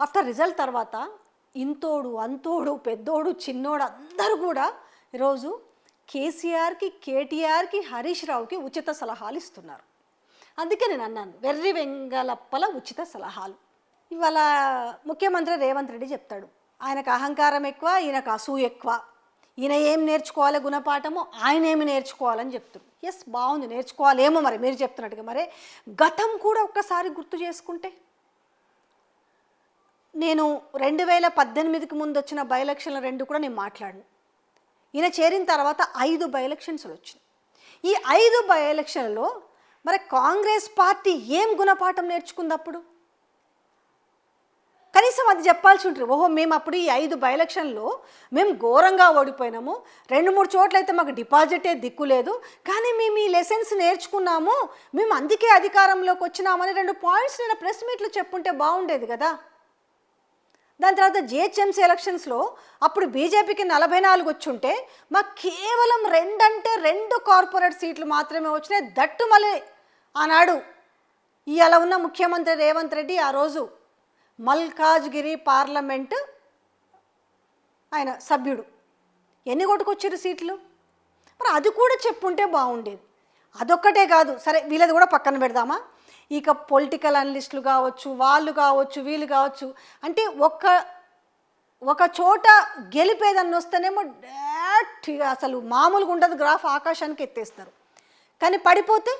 After result తర్వాత ఇంతోడు అంతోడు పెద్దోడు చిన్నోడు అందరూ కూడా ఈరోజు కేసీఆర్కి కేటీఆర్కి హరీష్ రావుకి ఉచిత సలహాలు ఇస్తున్నారు. అందుకే నేను అన్నాను వెర్రి వెంగళప్పల ఉచిత సలహాలు. ఇవాళ ముఖ్యమంత్రి రేవంత్ రెడ్డి చెప్తాడు ఆయనకు అహంకారం ఎక్కువ, ఈయనకు అసూయ ఎక్కువ, ఈయన ఏం నేర్చుకోవాలి గుణపాఠము, ఆయన ఏమి నేర్చుకోవాలని చెప్తారు. ఎస్, బాగుంది, నేర్చుకోవాలేమో మరి మీరు చెప్తున్నట్టుగా. మరి గతం కూడా ఒక్కసారి గుర్తు చేసుకుంటే, నేను 2018కి ముందు వచ్చిన బై ఎలక్షన్ల 2 కూడా నేను మాట్లాడను. ఈయన చేరిన తర్వాత 5 బై ఎలక్షన్స్లు వచ్చినాయి. ఈ 5 బై ఎలక్షన్లలో మరి కాంగ్రెస్ పార్టీ ఏం గుణపాఠం నేర్చుకుంది? అప్పుడు కనీసం అది చెప్పాల్సి ఉంటుంది. ఓహో, మేము అప్పుడు ఈ 5 బై ఎలక్షన్లో మేము ఘోరంగా ఓడిపోయినాము, 2-3 చోట్ల అయితే మాకు డిపాజిటే దిక్కు లేదు, కానీ మేము ఈ లెసన్స్ నేర్చుకున్నాము, మేము అందుకే అధికారంలోకి వచ్చినామని 2 పాయింట్స్ నేను ప్రెస్ మీట్లో చెప్పుంటే బాగుండేది కదా. దాని తర్వాత జిహెచ్ఎంసీ ఎలక్షన్స్లో అప్పుడు బీజేపీకి 44 వచ్చుంటే మాకు కేవలం 2 అంటే 2 కార్పొరేట్ సీట్లు మాత్రమే వచ్చినాయి. దట్టు మళ్ళీ ఆనాడు ఇవాళ ఉన్న ముఖ్యమంత్రి రేవంత్ రెడ్డి ఆ రోజు మల్కాజ్గిరి పార్లమెంటు ఆయన సభ్యుడు. ఎన్ని కొట్టుకొచ్చారు సీట్లు? మరి అది కూడా చెప్పుంటే బాగుండేది. అదొక్కటే కాదు, సరే వీళ్ళది కూడా పక్కన పెడదామా. ఇక పొలిటికల్ అనలిస్టులు కావచ్చు, వాళ్ళు కావచ్చు, వీళ్ళు కావచ్చు, అంటే ఒక చోట గెలిపేదన్న వస్తేనేమో డైరెక్ట్గా అసలు మామూలుగా ఉండదు, గ్రాఫ్ ఆకాశానికి ఎత్తేస్తారు. కానీ పడిపోతే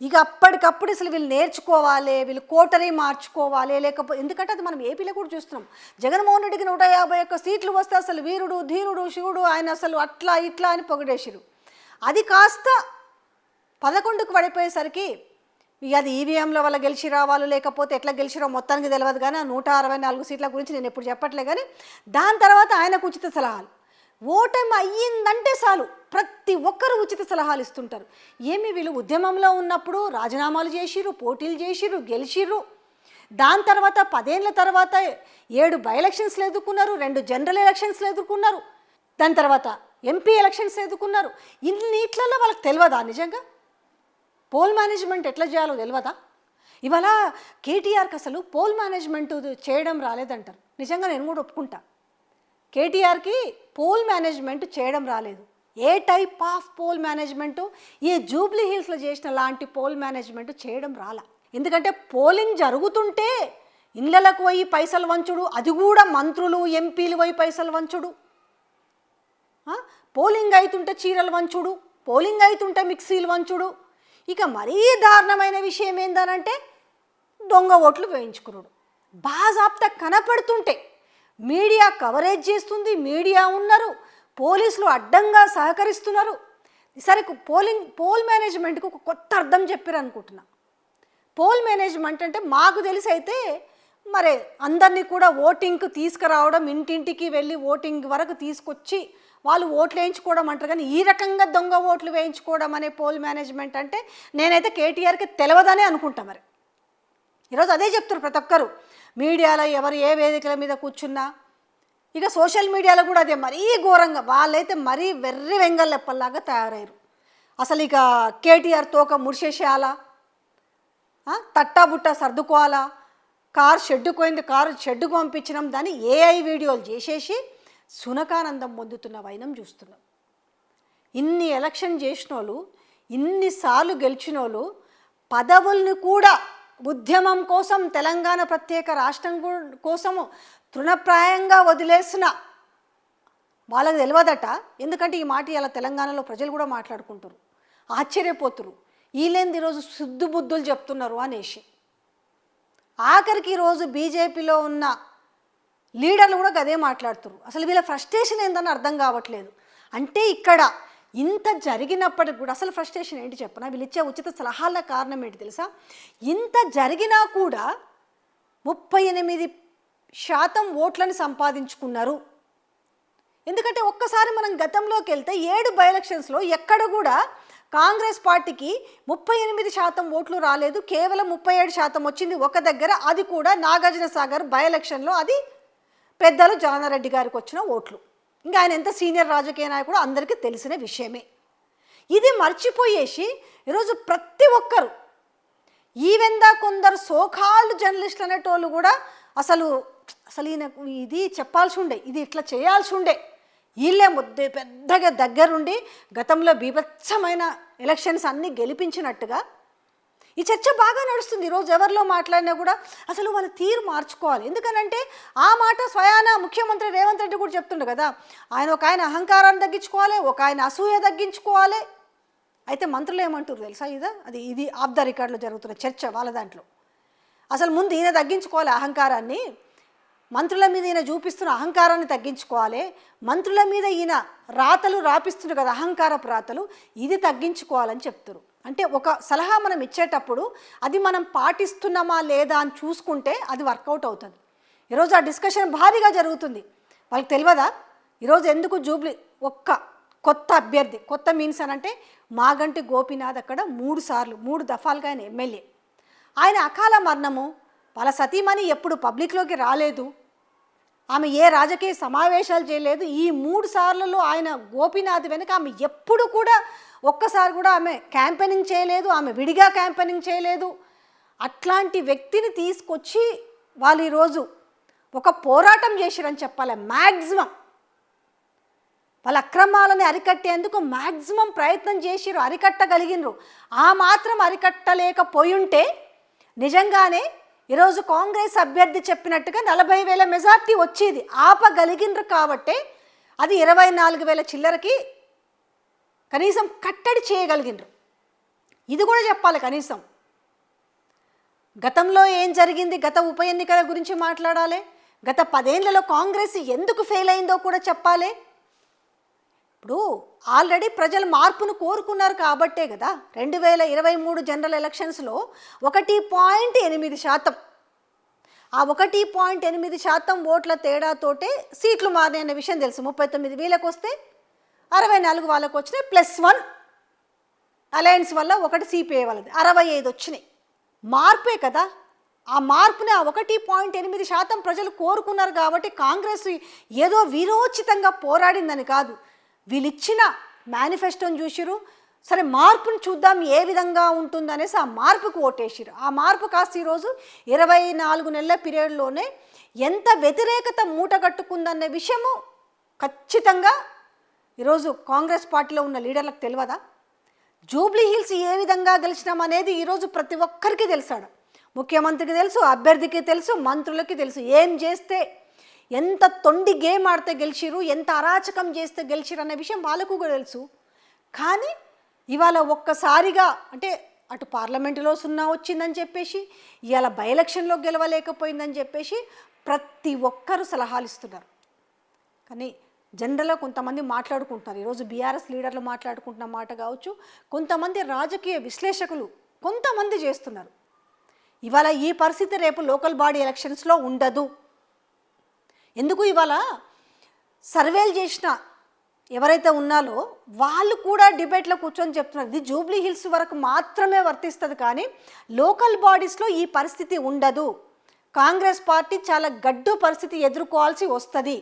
ఇక అప్పటికప్పుడు అసలు వీళ్ళు నేర్చుకోవాలి, వీళ్ళు కోటరీ మార్చుకోవాలి. లేకపోతే ఎందుకంటే అది మనం ఏపీలో కూడా చూస్తున్నాం. జగన్మోహన్ రెడ్డికి 151 సీట్లు వస్తే అసలు వీరుడు ధీరుడు శివుడు ఆయన అసలు అట్లా ఇట్లా అని పొగిడేసిరు. అది కాస్త 11కు పడిపోయేసరికి ఇక అది ఈవీఎంల వల్ల గెలిచి రావాలి, లేకపోతే ఎట్లా గెలిచిరో మొత్తానికి తెలియదు. కానీ 164 సీట్ల గురించి నేను ఎప్పుడు చెప్పట్లే. కానీ దాని తర్వాత ఆయనకు ఉచిత సలహాలు. ఓటమి అయ్యిందంటే చాలు ప్రతి ఒక్కరు ఉచిత సలహాలు ఇస్తుంటారు. ఏమి వీళ్ళు ఉద్యమంలో ఉన్నప్పుడు రాజీనామాలు చేసిర్రు, పోటీలు చేసిర్రు, గెలిచిర్రు. దాని తర్వాత 10 ఏళ్ళ తర్వాత 7 బై ఎలక్షన్స్లు ఎదుర్కొన్నారు, 2 జనరల్ ఎలక్షన్స్లు ఎదుర్కొన్నారు, దాని తర్వాత ఎంపీ ఎలక్షన్స్ ఎదుర్కొన్నారు. ఇన్నిట్లలో వాళ్ళకి తెలియదా నిజంగా పోల్ మేనేజ్మెంట్ ఎట్లా చేయాలో తెలియదా? ఇవాళ కేటీఆర్కి అసలు పోల్ మేనేజ్మెంట్ చేయడం రాలేదంటారు. నిజంగా నేను కూడా ఒప్పుకుంటా, కేటీఆర్కి పోల్ మేనేజ్మెంట్ చేయడం రాలేదు. ఏ టైప్ ఆఫ్ పోల్ మేనేజ్మెంటు ఈ జూబ్లీ హిల్స్లో చేసిన లాంటి పోల్ మేనేజ్మెంట్ చేయడం రాలా. ఎందుకంటే పోలింగ్ జరుగుతుంటే ఇళ్ళలకు పోయి పైసలు వంచుడు, అది కూడా మంత్రులు ఎంపీలు పోయి పైసలు వంచుడు, పోలింగ్ అవుతుంటే చీరలు వంచుడు, పోలింగ్ అవుతుంటే మిక్సీలు వంచుడు. ఇక మరీ దారుణమైన విషయం ఏందనంటే దొంగ ఓట్లు వేయించుకున్నాడు. బాజాప్తా కనపడుతుంటే మీడియా కవరేజ్ చేస్తుంది, మీడియా ఉన్నారు, పోలీసులు అడ్డంగా సహకరిస్తున్నారు. సరే, పోల్ మేనేజ్మెంట్కి ఒక కొత్త అర్థం చెప్పారు అనుకుంటున్నా. పోల్ మేనేజ్మెంట్ అంటే మాకు తెలిసి అయితే మరి అందరినీ కూడా ఓటింగ్కి తీసుకురావడం, ఇంటింటికి వెళ్ళి ఓటింగ్ వరకు తీసుకొచ్చి వాళ్ళు ఓట్లు వేయించుకోవడం అంటారు. కానీ ఈ రకంగా దొంగ ఓట్లు వేయించుకోవడం అనే పోల్ మేనేజ్మెంట్ అంటే నేనైతే కేటీఆర్కి తెలియదనే అనుకుంటా. మరి ఈరోజు అదే చెప్తారు ప్రతి ఒక్కరు మీడియాలో, ఎవరు ఏ వేదికల మీద కూర్చున్నా. ఇక సోషల్ మీడియాలో కూడా అదే మరీ ఘోరంగా, వాళ్ళైతే మరీ వెర్రి వెంగళప్పల్లాగా తయారయ్యారు. అసలు ఇక కేటీఆర్ తోక ముడిసేసేయాలా, తట్టాబుట్ట సర్దుకోవాలా, కారు షెడ్డుకోయింది, కారు షెడ్డుకు పంపించినాం, దాన్ని ఏఐ వీడియోలు చేసేసి సునకానందం పొందుతున్న వైనం చూస్తున్నాం. ఇన్ని ఎలక్షన్ చేసిన వాళ్ళు, ఇన్నిసార్లు గెలిచిన వాళ్ళు పదవుల్ని కూడా ఉద్యమం కోసం, తెలంగాణ ప్రత్యేక రాష్ట్రం కోసము తృణప్రాయంగా వదిలేసిన వాళ్ళకి తెలియదట. ఎందుకంటే ఈ మాట ఇలా తెలంగాణలో ప్రజలు కూడా మాట్లాడుకుంటారు, ఆశ్చర్యపోతురు, వీళ్ళేంది ఈరోజు శుద్ధు బుద్ధులు చెప్తున్నారు అనేసి. ఆఖరికి ఈరోజు బీజేపీలో ఉన్న లీడర్లు కూడా అదే మాట్లాడుతున్నారు. అసలు వీళ్ళ ఫ్రస్ట్రేషన్ ఏందని అర్థం కావట్లేదు. అంటే ఇక్కడ ఇంత జరిగినప్పటికి కూడా అసలు ఫ్రస్ట్రేషన్ ఏంటి చెప్పనా? వీళ్ళు ఇచ్చే ఉచిత సలహాల కారణం ఏంటి తెలుసా? ఇంత జరిగినా కూడా 38% ఓట్లను సంపాదించుకున్నారు. ఎందుకంటే ఒక్కసారి మనం గతంలోకి వెళ్తే 7 బై ఎలక్షన్స్లో ఎక్కడ కూడా కాంగ్రెస్ పార్టీకి 38% ఓట్లు రాలేదు, కేవలం 37% వచ్చింది ఒక దగ్గర. అది కూడా నాగార్జున సాగర్ బై ఎలక్షన్లో అది పెద్దలు జానారెడ్డి గారికి వచ్చిన ఓట్లు. ఇంకా ఆయన ఎంత సీనియర్ రాజకీయ నాయకుడు అందరికీ తెలిసిన విషయమే. ఇది మర్చిపోయేసి ఈరోజు ప్రతి ఒక్కరు, ఈవెందా కొందరు సోకాళ్ళు జర్నలిస్టులు అనేటోళ్ళు కూడా అసలు అసలు ఈయనకు ఇది చెప్పాల్సి ఉండే, ఇది ఇట్లా చేయాల్సి ఉండే, వీళ్ళే పెద్దగా దగ్గరుండి గతంలో బీభత్సమైన ఎలక్షన్స్ అన్నీ గెలిపించినట్టుగా ఈ చర్చ బాగా నడుస్తుంది. ఈరోజు ఎవరిలో మాట్లాడినా కూడా అసలు వాళ్ళ తీరు మార్చుకోవాలి. ఎందుకనంటే ఆ మాట స్వయాన ముఖ్యమంత్రి రేవంత్ రెడ్డి కూడా చెప్తుండే కదా, ఒక ఆయన అహంకారాన్ని తగ్గించుకోవాలి, ఒక ఆయన అసూయ తగ్గించుకోవాలి. అయితే మంత్రులు ఏమంటారు తెలుసా, ఇది ఆఫ్ ద రికార్డులో జరుగుతున్న చర్చ వాళ్ళ దాంట్లో. అసలు ముందు ఈయన తగ్గించుకోవాలి అహంకారాన్ని, మంత్రుల మీద ఈయన చూపిస్తున్న అహంకారాన్ని తగ్గించుకోవాలి, మంత్రుల మీద ఈయన రాతలు రాపిస్తున్నారు కదా అహంకారపు రాతలు, ఇది తగ్గించుకోవాలని చెప్తారు. అంటే ఒక సలహా మనం ఇచ్చేటప్పుడు అది మనం పాటిస్తున్నామా లేదా అని చూసుకుంటే అది వర్కౌట్ అవుతుంది. ఈరోజు ఆ డిస్కషన్ భారీగా జరుగుతుంది. వాళ్ళకి తెలియదా ఈరోజు ఎందుకు జూబ్లీ ఒక్క కొత్త అభ్యర్థి, కొత్త మీన్స్ అని అంటే మాగంటి గోపీనాథ్ అక్కడ 3 దఫాలుగా ఆయన ఎమ్మెల్యే, ఆయన అకాల మరణము, వాళ్ళ సతీమణి ఎప్పుడు పబ్లిక్లోకి రాలేదు, ఆమె ఏ రాజకీయ సమావేశాలు చేయలేదు. ఈ 3 సార్లలో ఆయన గోపీనాథ్ వెనుక ఆమె ఎప్పుడు కూడా ఒక్కసారి కూడా ఆమె క్యాంపెయినింగ్ చేయలేదు, ఆమె విడిగా క్యాంపెయినింగ్ చేయలేదు. అట్లాంటి వ్యక్తిని తీసుకొచ్చి వాళ్ళు ఈరోజు ఒక పోరాటం చేసిరని చెప్పాలి. మ్యాక్సిమం వాళ్ళ అక్రమాలని అరికట్టేందుకు మ్యాక్సిమం ప్రయత్నం చేసిరు, అరికట్టగలిగినరు. ఆ మాత్రం అరికట్టలేకపోయి ఉంటే నిజంగానే ఈరోజు కాంగ్రెస్ అభ్యర్థి చెప్పినట్టుగా 40,000 మెజార్టీ వచ్చేది. ఆపగలిగినరు కాబట్టే అది 24,000 చిల్లరకి కనీసం కట్టడి చేయగలిగినరు. ఇది కూడా చెప్పాలి. కనీసం గతంలో ఏం జరిగింది, గత ఉప ఎన్నికల గురించి మాట్లాడాలి, గత 10 ఏళ్లలో కాంగ్రెస్ ఎందుకు ఫెయిల్ అయిందో కూడా చెప్పాలి. ఇప్పుడు ఆల్రెడీ ప్రజలు మార్పును కోరుకున్నారు కాబట్టే కదా 2023 జనరల్ ఎలక్షన్స్లో 1.8%, ఆ 1.8% ఓట్ల తేడాతోటే సీట్లు మారినాయి అనే విషయం తెలుసు. 39 వీళ్ళకి వస్తే 64 వాళ్ళకు వచ్చినాయి, +1 అలయన్స్ వల్ల 1 సిపిఐ వాళ్ళది 65 వచ్చినాయి. మార్పే కదా. ఆ మార్పుని ఆ 1.8% ప్రజలు కోరుకున్నారు కాబట్టి కాంగ్రెస్ ఏదో వీరోచితంగా పోరాడిందని కాదు, వీళ్ళిచ్చిన మేనిఫెస్టోని చూసిరు, సరే మార్పును చూద్దాం ఏ విధంగా ఉంటుందనేసి ఆ మార్పుకు ఓటేసిరు. ఆ మార్పు కాస్త ఈరోజు 24 నెలల పీరియడ్లోనే ఎంత వ్యతిరేకత మూటగట్టుకుందనే విషయము ఖచ్చితంగా ఈరోజు కాంగ్రెస్ పార్టీలో ఉన్న లీడర్లకు తెలియదా? జూబ్లీ హిల్స్ ఏ విధంగా గెలిచినాం అనేది ఈరోజు ప్రతి ఒక్కరికి తెలుసాడు. ముఖ్యమంత్రికి తెలుసు, అభ్యర్థికి తెలుసు, మంత్రులకి తెలుసు. ఏం చేస్తే, ఎంత తొండి గేమ్ ఆడితే గెలిచిరు, ఎంత అరాచకం చేస్తే గెలిచిరు అనే విషయం వాళ్ళకు కూడా తెలుసు. కానీ ఇవాళ ఒక్కసారిగా అంటే అటు పార్లమెంటులో 0 వచ్చిందని చెప్పేసి, ఇవాళ బై ఎలక్షన్లో గెలవలేకపోయిందని చెప్పేసి ప్రతి ఒక్కరు సలహాలు ఇస్తున్నారు. కానీ జనరల్గా కొంతమంది మాట్లాడుకుంటున్నారు. ఈరోజు బీఆర్ఎస్ లీడర్లు మాట్లాడుకుంటున్న మాట కావచ్చు, కొంతమంది రాజకీయ విశ్లేషకులు కొంతమంది చేస్తున్నారు. ఇవాళ ఈ పరిస్థితి రేపు లోకల్ బాడీ ఎలక్షన్స్లో ఉండదు. ఎందుకు ఇవాళ సర్వేలు చేసిన ఎవరైతే ఉన్నారో వాళ్ళు కూడా డిబేట్లో కూర్చొని చెప్తున్నారు, ఇది జూబ్లీ హిల్స్ వరకు మాత్రమే వర్తిస్తుంది, కానీ లోకల్ బాడీస్లో ఈ పరిస్థితి ఉండదు. కాంగ్రెస్ పార్టీ చాలా గడ్డు పరిస్థితి ఎదుర్కోవాల్సి వస్తుంది.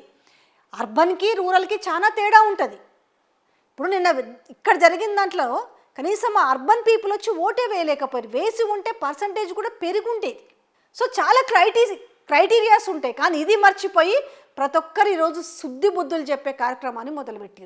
అర్బన్కి రూరల్కి చాలా తేడా ఉంటుంది. ఇప్పుడు నిన్న ఇక్కడ జరిగిన దాంట్లో కనీసం ఆ అర్బన్ పీపుల్ వచ్చి ఓటే వేయలేకపోయారు, వేసి ఉంటే పర్సంటేజ్ కూడా పెరుగుండేది. సో చాలా క్రైటీరియాస్ ఉంటాయి. కానీ ఇది మర్చిపోయి ప్రతి ఒక్కరు ఈరోజు శుద్ధి బుద్ధులు చెప్పే కార్యక్రమాన్ని మొదలుపెట్టారు.